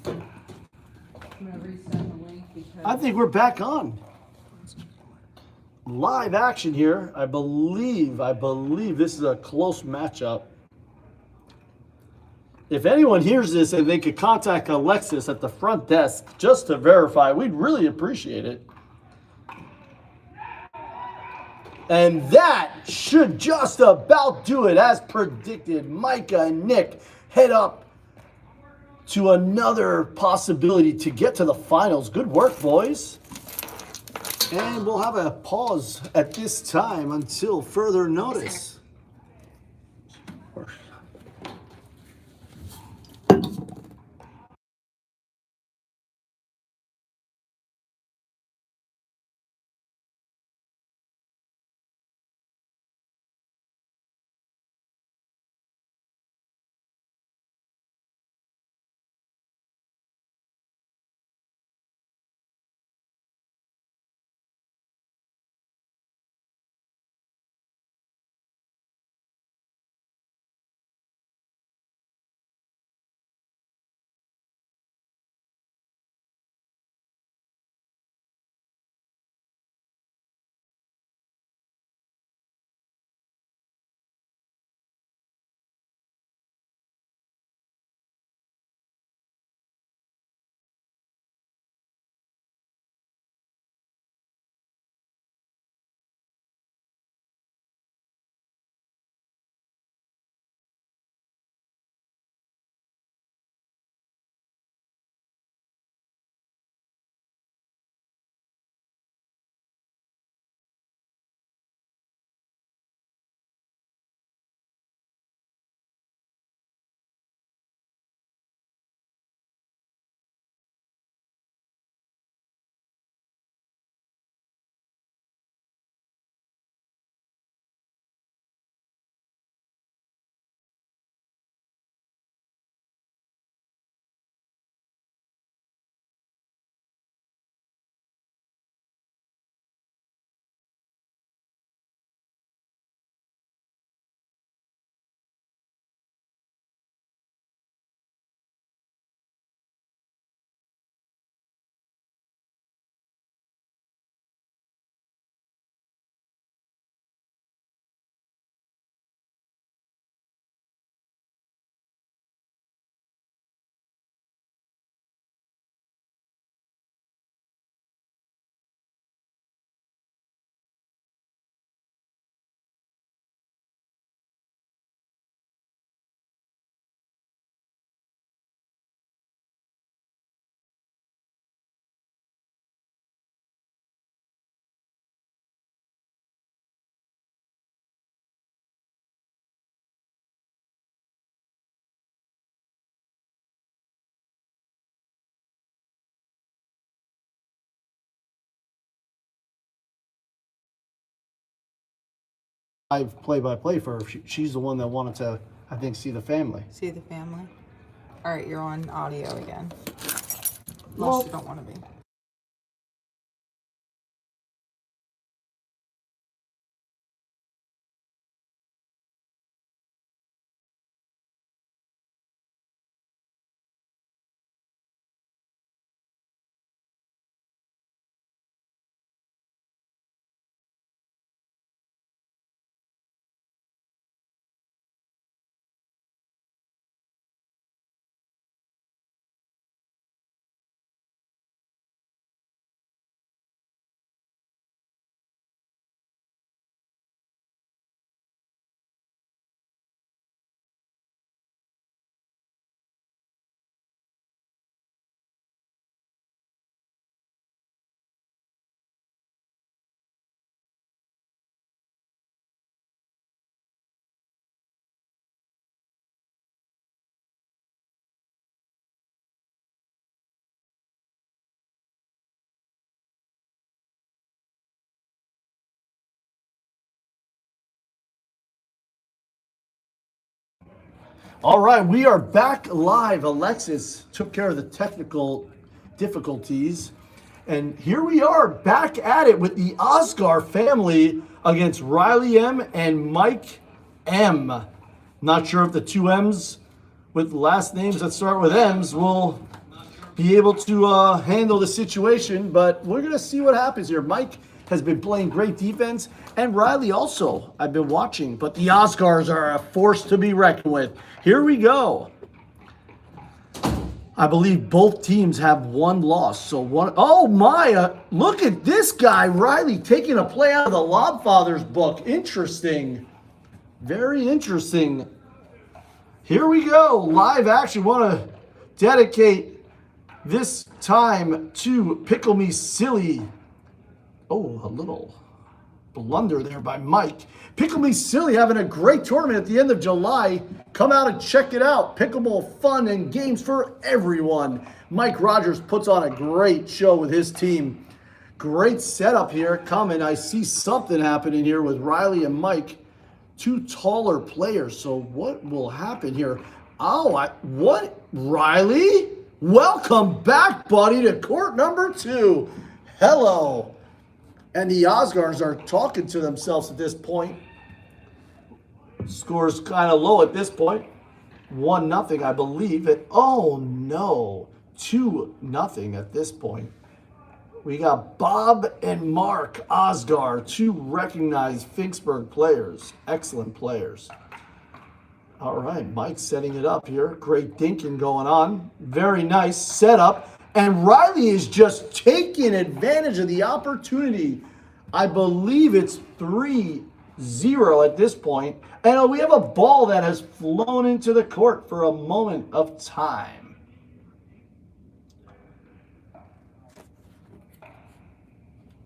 I'm gonna resend the link because I think we're back on. Live action here. I believe this is a close matchup. If anyone hears this and they could contact Alexis at the front desk just to verify, we'd really appreciate it. And that should just about do it as predicted. Micah and Nick head up to another possibility to get to the finals. Good work, boys. And we'll have a pause at this time until further notice. Live play-by-play for her. She's the one that wanted to, I think, see the family. see the family. All right, you're on audio again. Unless Well, you don't want to be. All right, we are back live. Alexis took care of the technical difficulties. And here we are back at it with the Oscar family against Riley M and Mike M. Not sure if the two M's with last names that start with M's will be able to handle the situation, but we're going to see what happens here. Mike has been playing great defense, and Riley also, I've been watching, but the Oscars are a force to be reckoned with. Here we go. I believe both teams have one loss. So one, oh my, look at this guy, Riley, taking a play out of the Lobfather's book. Interesting. Very interesting. Here we go. Live action. Want to dedicate this time to Pickle Me Silly. Oh, a little blunder there by Mike. Pickle Me Silly having a great tournament at the end of July. Come out and check it out. Pickleball fun and games for everyone. Mike Rogers puts on a great show with his team. Great setup here coming. I see something happening here with Riley and Mike. Two taller players. So what will happen here? Oh, what? Riley? Welcome back, buddy, to court number 2. Hello. And the Osgars are talking to themselves at this point. Score's kind of low at this point. 1-0, I believe. Oh, no. 2-0 at this point. We got Bob and Mark Osgar, two recognized Dinksburg players. Excellent players. All right, Mike's setting it up here. Great dinking going on. Very nice setup. And Riley is just taking advantage of the opportunity. I believe it's 3-0 at this point. And we have a ball that has flown into the court for a moment of time.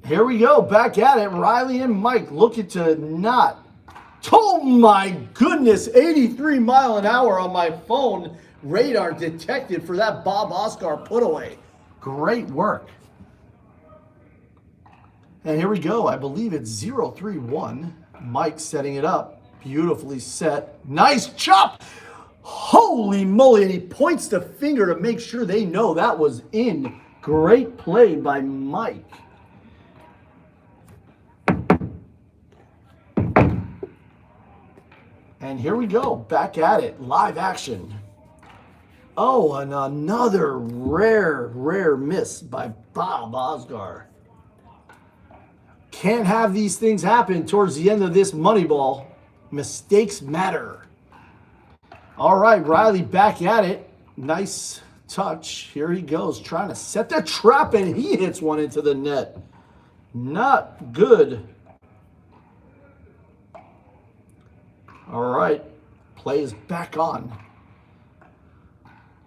Here we go, back at it. Riley and Mike looking to not. Oh my goodness, 83 mile an hour on my phone. Radar detected for that Bob Oscar put away. Great work. And here we go. I believe it's 0-3-1. Mike setting it up. Beautifully set. Nice chop. Holy moly. And he points the finger to make sure they know that was in. Great play by Mike. And here we go. Back at it. Live action. Oh, and another rare miss by Bob Osgar. Can't have these things happen towards the end of this money ball. Mistakes matter. All right, Riley back at it. Nice touch. Here he goes, trying to set the trap, and he hits one into the net. Not good. All right, play is back on.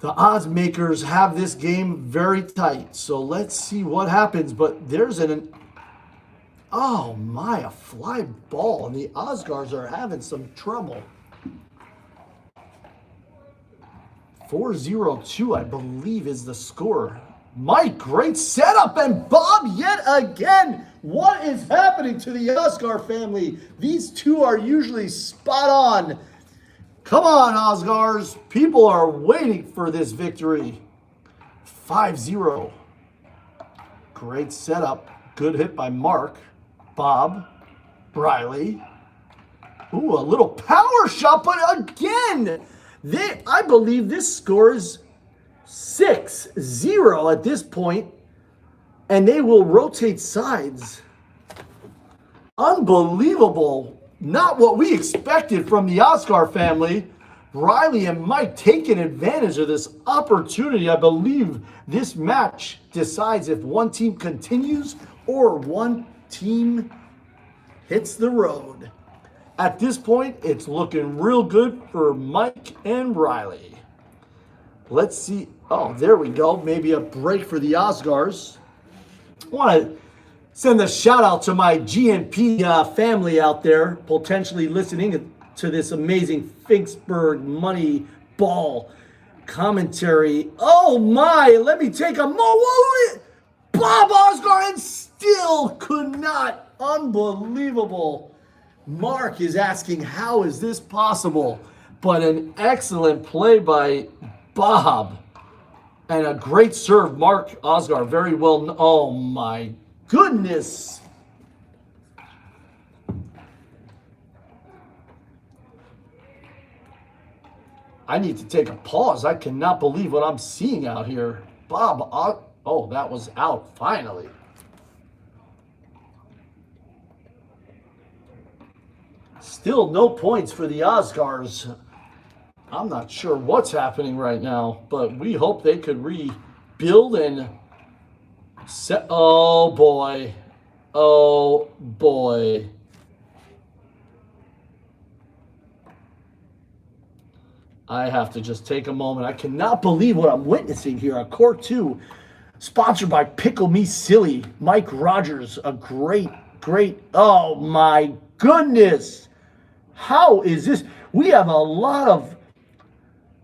The odds makers have this game very tight, so let's see what happens. But there's oh my, a fly ball, and the Osgars are having some trouble. 4-0-2, I believe, is the score. Mike, great setup, and Bob yet again. What is happening to the Oscar family? These two are usually spot on. Come on, Osgars. People are waiting for this victory. 5-0. Great setup. Good hit by Mark. Bob. Riley. Ooh, a little power shot, but again, I believe this score is 6-0 at this point, and they will rotate sides. Unbelievable. Not what we expected from the Oscar family. Riley and Mike taking advantage of this opportunity. I believe this match decides if one team continues or one team hits the road. At this point, it's looking real good for Mike and Riley. Let's see. Oh, there we go. Maybe a break for the Osgars. I want to send a shout out to my GNP family out there, potentially listening to this amazing Dinksburg money ball commentary. Oh my, let me take a moment. Bob Osgar, and still could not. Unbelievable. Mark is asking, how is this possible? But an excellent play by Bob. And a great serve, Mark Osgar. Very well. Oh my goodness. I need to take a pause. I cannot believe what I'm seeing out here. Bob. Oh, that was out finally. Still no points for the Oscars. I'm not sure what's happening right now, but we hope they could rebuild and set. Oh boy. Oh boy. I have to just take a moment. I cannot believe what I'm witnessing here on Court 2, sponsored by Pickle Me Silly. Mike Rogers, a great, oh my goodness. How is this? We have a lot of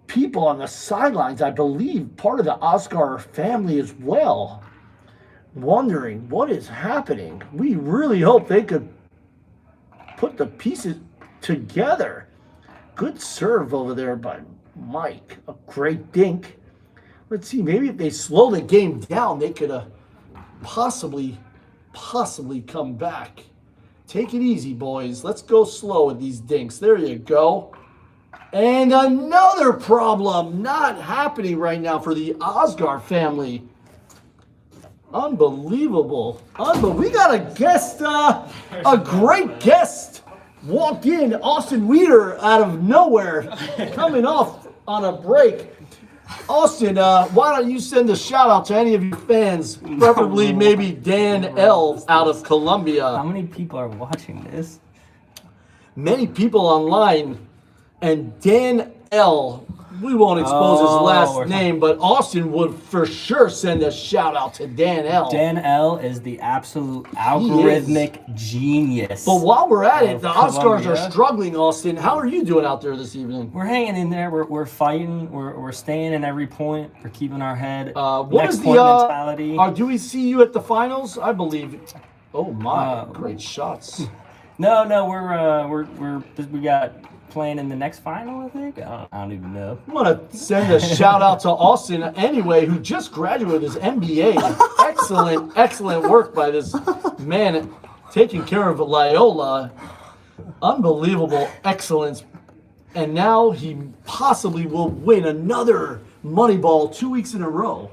people on the sidelines, I believe, part of the Oscar family as well, wondering what is happening. We really hope they could put the pieces together. Good serve over there by Mike. A great dink. Let's see, maybe if they slow the game down, they could possibly come back. Take it easy, boys. Let's go slow with these dinks. There you go. And another problem not happening right now for the Osgar family. Unbelievable. We got a guest, a great guest walk in. Austin Weeder out of nowhere, coming off on a break. Austin, why don't you send a shout out to any of your fans, preferably maybe Dan L. out of Columbia. How many people are watching this? Many people online, and Dan L. We won't expose his last name, but Austin would for sure send a shout out to Dan L. Dan L is the absolute algorithmic genius. But while we're at it, the Oscars are struggling, Austin. How are you doing out there this evening? We're hanging in there. We're fighting. We're staying in every point. We're keeping our head. What Next is point mentality. Do we see you at the finals? I believe. Oh my! Great shots. No, we got playing in the next final, I think. I don't even know. I want to send a shout out to Austin anyway, who just graduated his MBA. Excellent work by this man taking care of Loyola. Unbelievable excellence. And now he possibly will win another Moneyball 2 weeks in a row.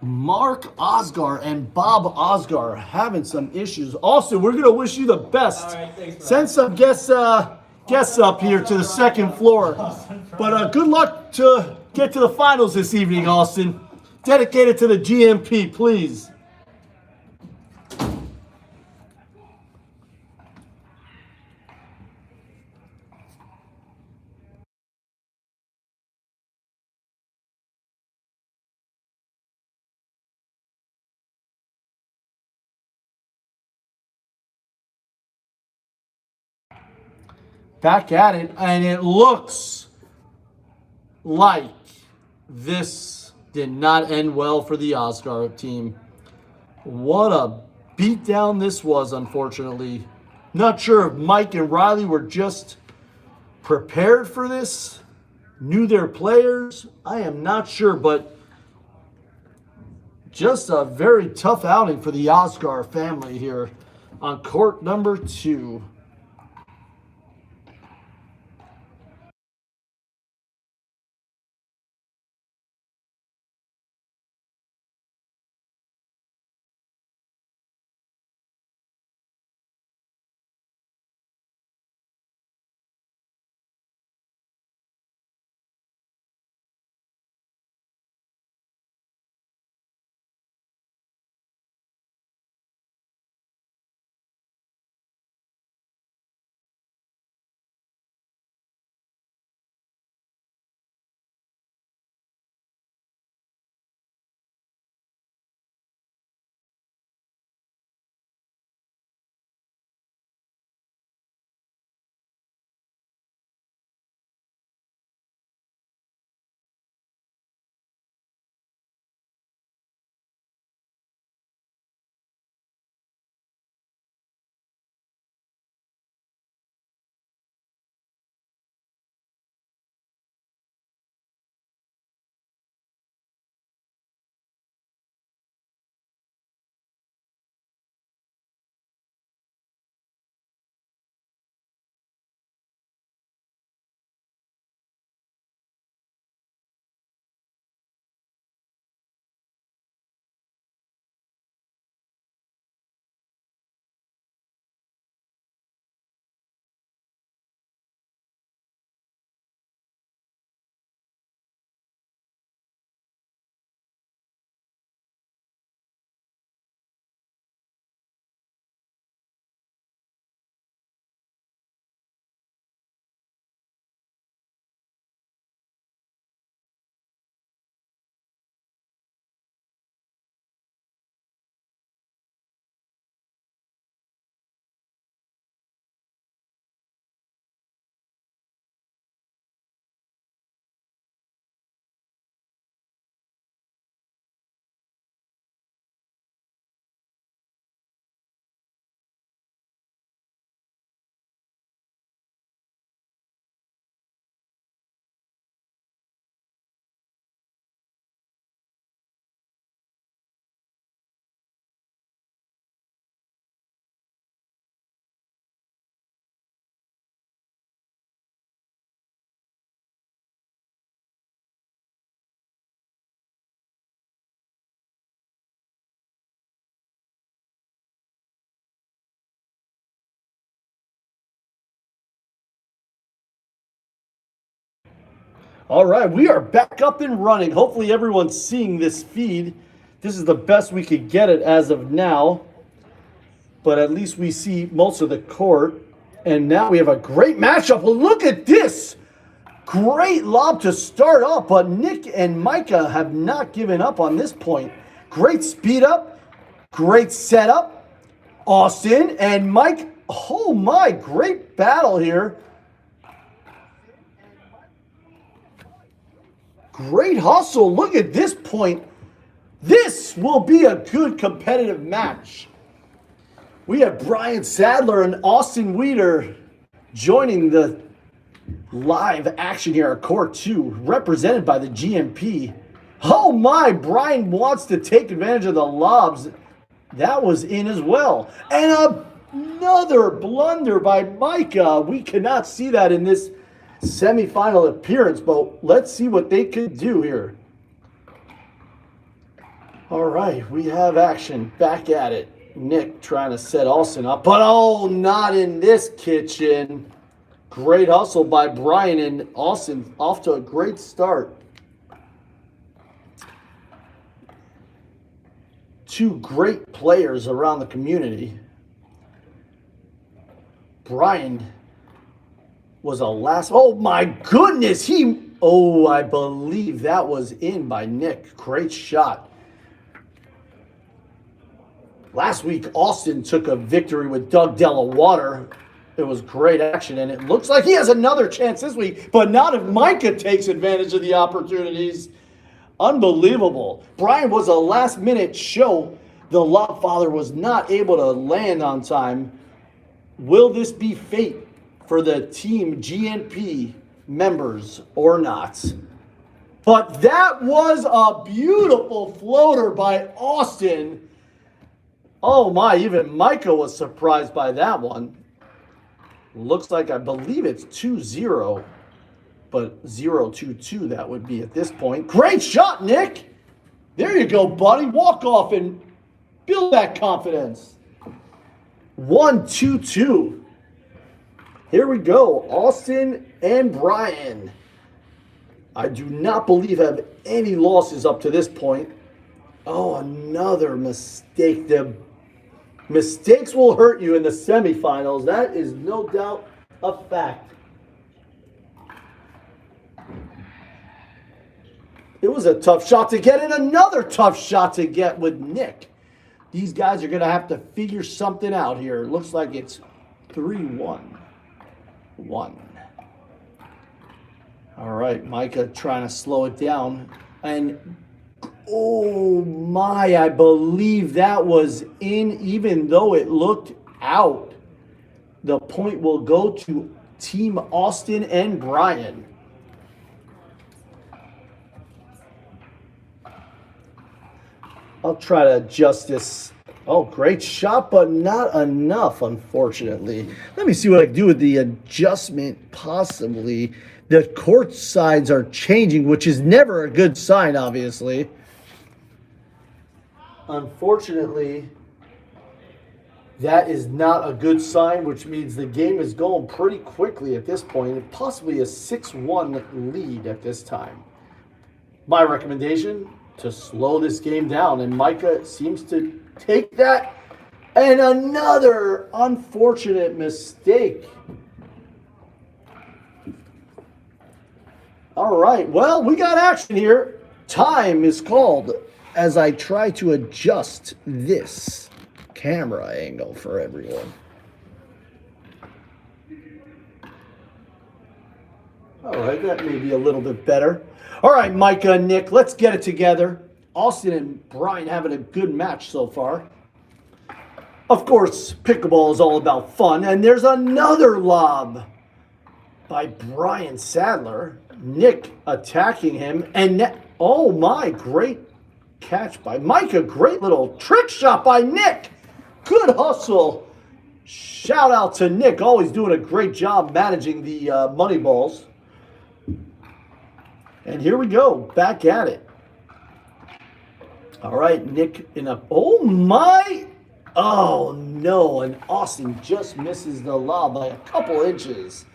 Mark Osgar and Bob Osgar having some issues. Austin, we're going to wish you the best. All right, thanks, send some guests up here to the second floor. But good luck to get to the finals this evening, Austin. Dedicated to the GMP, please. Back at it, and it looks like this did not end well for the Oscar team. What a beatdown this was, unfortunately. Not sure if Mike and Riley were just prepared for this, knew their players. I am not sure, but just a very tough outing for the Oscar family here on court number 2. All right, we are back up and running. Hopefully everyone's seeing this feed. This is the best we could get it as of now. But at least we see most of the court. And now we have a great matchup. Well, look at this. Great lob to start off, but Nick and Micah have not given up on this point. Great speed up, great setup. Austin and Mike, oh my, great battle here. Great hustle. Look at this point. This will be a good competitive match. We have Brian Sadler and Austin Weeder joining the live action here at Court 2, represented by the GMP. Oh my, Brian wants to take advantage of the lobs. That was in as well. And another blunder by Micah. We cannot see that in this semifinal appearance, but let's see what they could do here. All right, we have action. Back at it. Nick trying to set Austin up, but oh, not in this kitchen. Great hustle by Brian, and Austin off to a great start. Two great players around the community. Brian was a last, oh my goodness, I believe that was in by Nick. Great shot. Last week, Austin took a victory with Doug Delawater. It was great action, and it looks like he has another chance this week, but not if Micah takes advantage of the opportunities. Unbelievable. Brian was a last-minute show. The Lob Father was not able to land on time. Will this be fate for the Team GNP members or not? But that was a beautiful floater by Austin. Oh my, even Micah was surprised by that one. Looks like, I believe it's 2-0, but 0-2-2 that would be at this point. Great shot, Nick. There you go, buddy. Walk off and build that confidence. 1-2-2. Here we go. Austin and Brian. I do not believe have any losses up to this point. Oh, another mistake. The mistakes will hurt you in the semifinals. That is no doubt a fact. It was a tough shot to get and another tough shot to get with Nick. These guys are going to have to figure something out here. It looks like it's 3-1. All right, Micah trying to slow it down. And oh my, I believe that was in, even though it looked out. The point will go to Team Austin and Brian. I'll try to adjust this. Oh, great shot, but not enough, unfortunately. Let me see what I can do with the adjustment, possibly. The court sides are changing, which is never a good sign, obviously. Unfortunately, that is not a good sign, which means the game is going pretty quickly at this point, and possibly a 6-1 lead at this time. My recommendation, to slow this game down, and Micah seems to take that. And another unfortunate mistake. All right, well, we got action here. Time is called as I try to adjust this camera angle for everyone. All right, that may be a little bit better. All right, Micah and Nick, let's get it together. Austin and Brian having a good match so far. Of course, pickleball is all about fun, and there's another lob by Brian Sadler. Nick attacking him, and oh my, great catch by Micah. Great little trick shot by Nick. Good hustle. Shout out to Nick, always doing a great job managing the money balls. And here we go, back at it. All right, Nick in a, oh my, oh no, and Austin just misses the lob by a couple inches.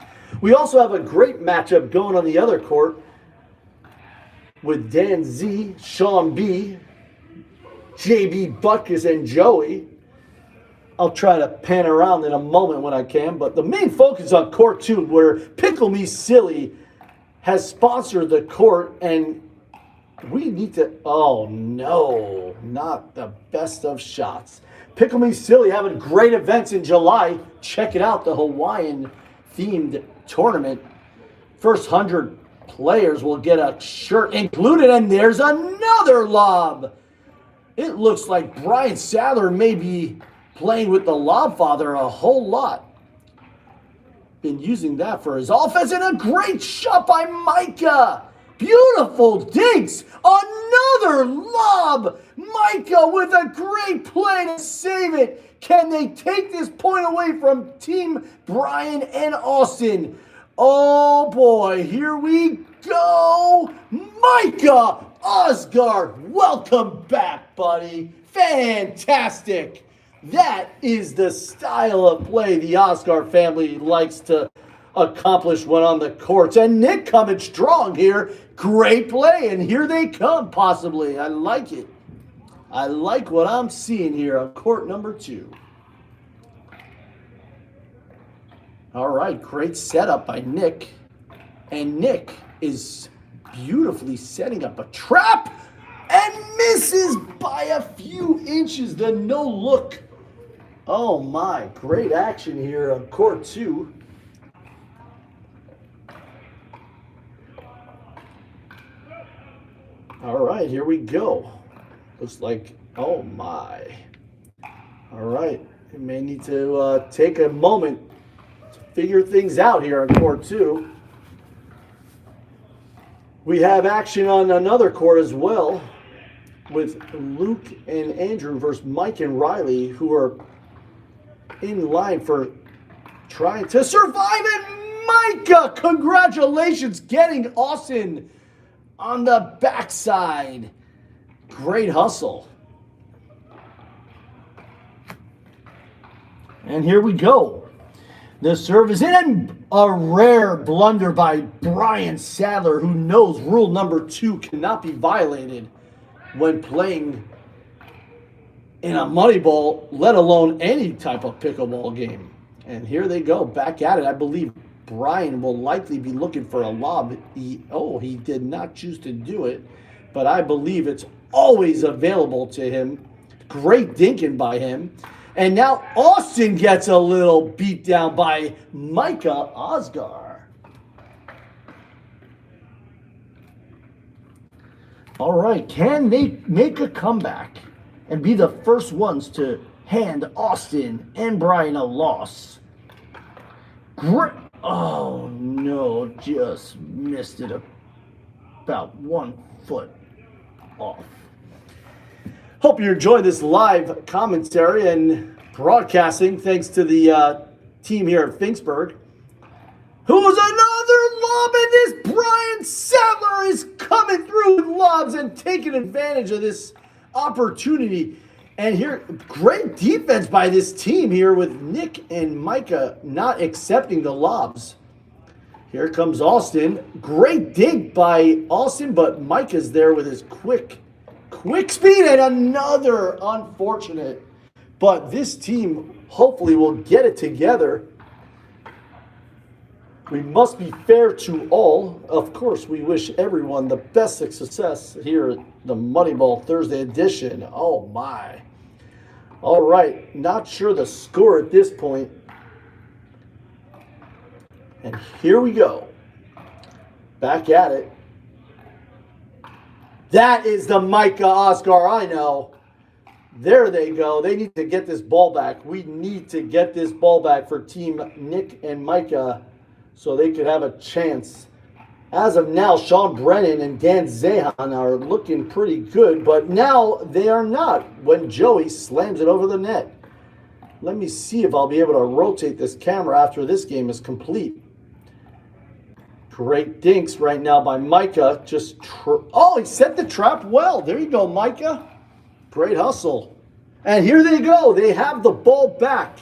We also have a great matchup going on the other court. with Dan Z, Sean B, JB Butkus, and Joey. I'll try to pan around in a moment when I can, but the main focus on court 2, where Pickle Me Silly has sponsored the court, and we need to, oh no, not the best of shots. Pickle Me Silly having great events in July. Check it out, the Hawaiian themed tournament. First 100 players will get a shirt included, and there's another lob. It looks like Brian Sadler may be playing with the lob father a whole lot. Been using that for his offense, and a great shot by Micah. Beautiful dinks. Another lob. Micah with a great play to save it. Can they take this point away from Team Brian and Austin? Oh boy, here we go. Micah Osgard, welcome back, buddy. Fantastic. That is the style of play the Oscar family likes to accomplish when on the courts. And Nick coming strong here. Great play, and here they come, possibly. I like it. I like what I'm seeing here on court number 2. All right, great setup by Nick. And Nick is beautifully setting up a trap and misses by a few inches. The no look. Oh my, great action here on court 2. All right, here we go. Looks like, oh my. All right, we may need to take a moment to figure things out here on court 2. We have action on another court as well with Luke and Andrew versus Mike and Riley, who are in line for trying to survive. And Micah, congratulations, getting Austin on the backside. Great hustle. And here we go. The serve is in, and a rare blunder by Brian Sadler, who knows rule number 2 cannot be violated when playing in a money ball, let alone any type of pickleball game. And here they go, back at it. I believe Brian will likely be looking for a lob. He did not choose to do it, but I believe it's always available to him. Great dinking by him. And now Austin gets a little beat down by Micah Osgar. All right, can they make a comeback and be the first ones to hand Austin and Brian a loss? Great. Oh no, just missed it about 1 foot off. Hope you enjoyed this live commentary and broadcasting, thanks to the team here at Dinksburg. Who's another lob, and this Brian Sadler is coming through with lobs and taking advantage of this opportunity. And here, great defense by this team here with Nick and Micah not accepting the lobs. Here comes Austin. Great dig by Austin, but Micah's there with his quick speed, and another unfortunate. But this team hopefully will get it together. We must be fair to all. Of course, we wish everyone the best of success here at the Moneyball Thursday edition. Oh my. All right, not sure the score at this point. And here we go. Back at it. That is the Micah Oscar I know. There they go. They need to get this ball back. We need to get this ball back for Team Nick and Micah so they could have a chance. As of now, Sean Brennan and Dan Zahan are looking pretty good, but now they are not when Joey slams it over the net. Let me see if I'll be able to rotate this camera after this game is complete. Great dinks right now by Micah. Oh, he set the trap well. There you go, Micah. Great hustle. And here they go. They have the ball back.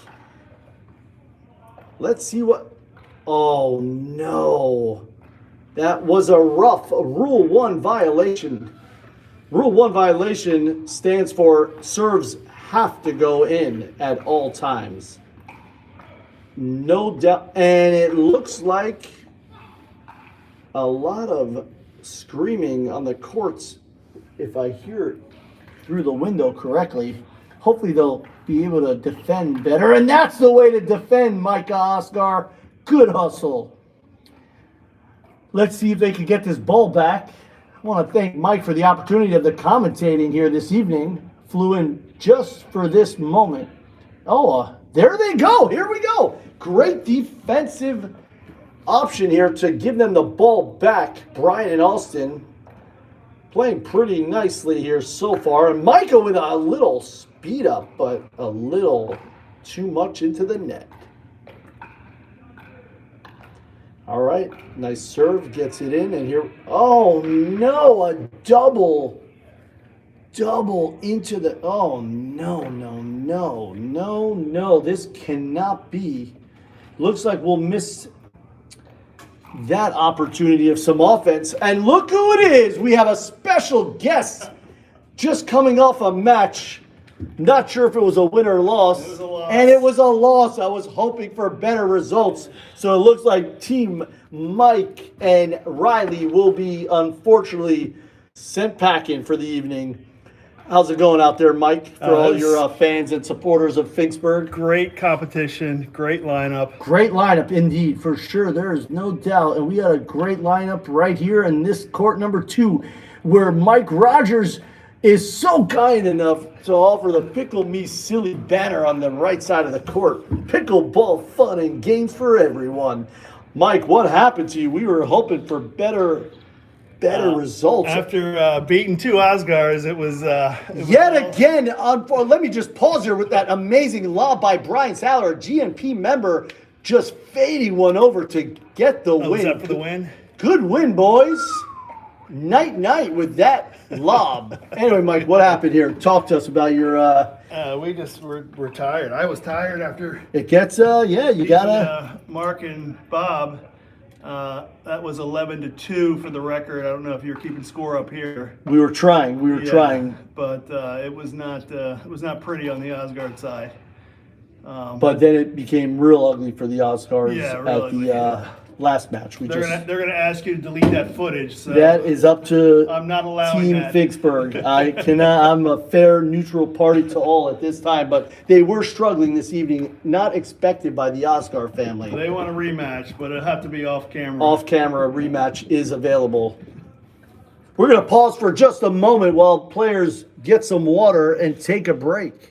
Let's see what... Oh, no. That was a rough Rule 1 violation. Rule 1 violation stands for serves have to go in at all times. No doubt. And it looks like a lot of screaming on the courts, if I hear it through the window correctly. Hopefully they'll be able to defend better. And that's the way to defend, Micah Oscar. Good hustle. Let's see if they can get this ball back. I want to thank Mike for the opportunity of the commentating here this evening. Flew in just for this moment. Oh, there they go. Here we go. Great defensive option here to give them the ball back. Brian and Alston playing pretty nicely here so far. And Micah with a little speed up, but a little too much into the net. All right, nice serve, gets it in, and here, oh no, a double into the, oh no, this cannot be. Looks like we'll miss that opportunity of some offense, and look who it is. We have a special guest just coming off a match. Not sure if it was a win or loss. It was a loss. And it was a loss. I was hoping for better results. So it looks like Team Mike and Riley will be, unfortunately, sent packing for the evening. How's it going out there, Mike, for all your fans and supporters of Dinksburg? Great competition, great lineup. Great lineup indeed, for sure. There is no doubt. And we had a great lineup right here in this court number 2, where Mike Rogers is so kind enough to offer the Pickle Me Silly banner on the right side of the court. Pickleball fun and games for everyone. Mike, what happened to you? We were hoping for better results. After beating 2 Oscars, it was Yet again, let me just pause here with that amazing lob by Brian Saller, a GNP member, just fading one over to get the win. Was that for the win? Good win, boys. Night with that lob. Anyway, Mike, what happened here? Talk to us about your. We just were tired. I was tired after. It gets you gotta. Mark and Bob. That was 11-2 for the record. I don't know if you're keeping score up here. We were trying. But it was not pretty on the Osgard side. But then it became real ugly for the Oscars at the last match. They're gonna ask you to delete that footage. So that is up to I'm not allowing Team that. Dinksburg. I cannot. I'm a fair, neutral party to all at this time, but they were struggling this evening, not expected by the Oscar family. They want a rematch, but it'll have to be off camera. Off camera rematch is available. We're going to pause for just a moment while players get some water and take a break.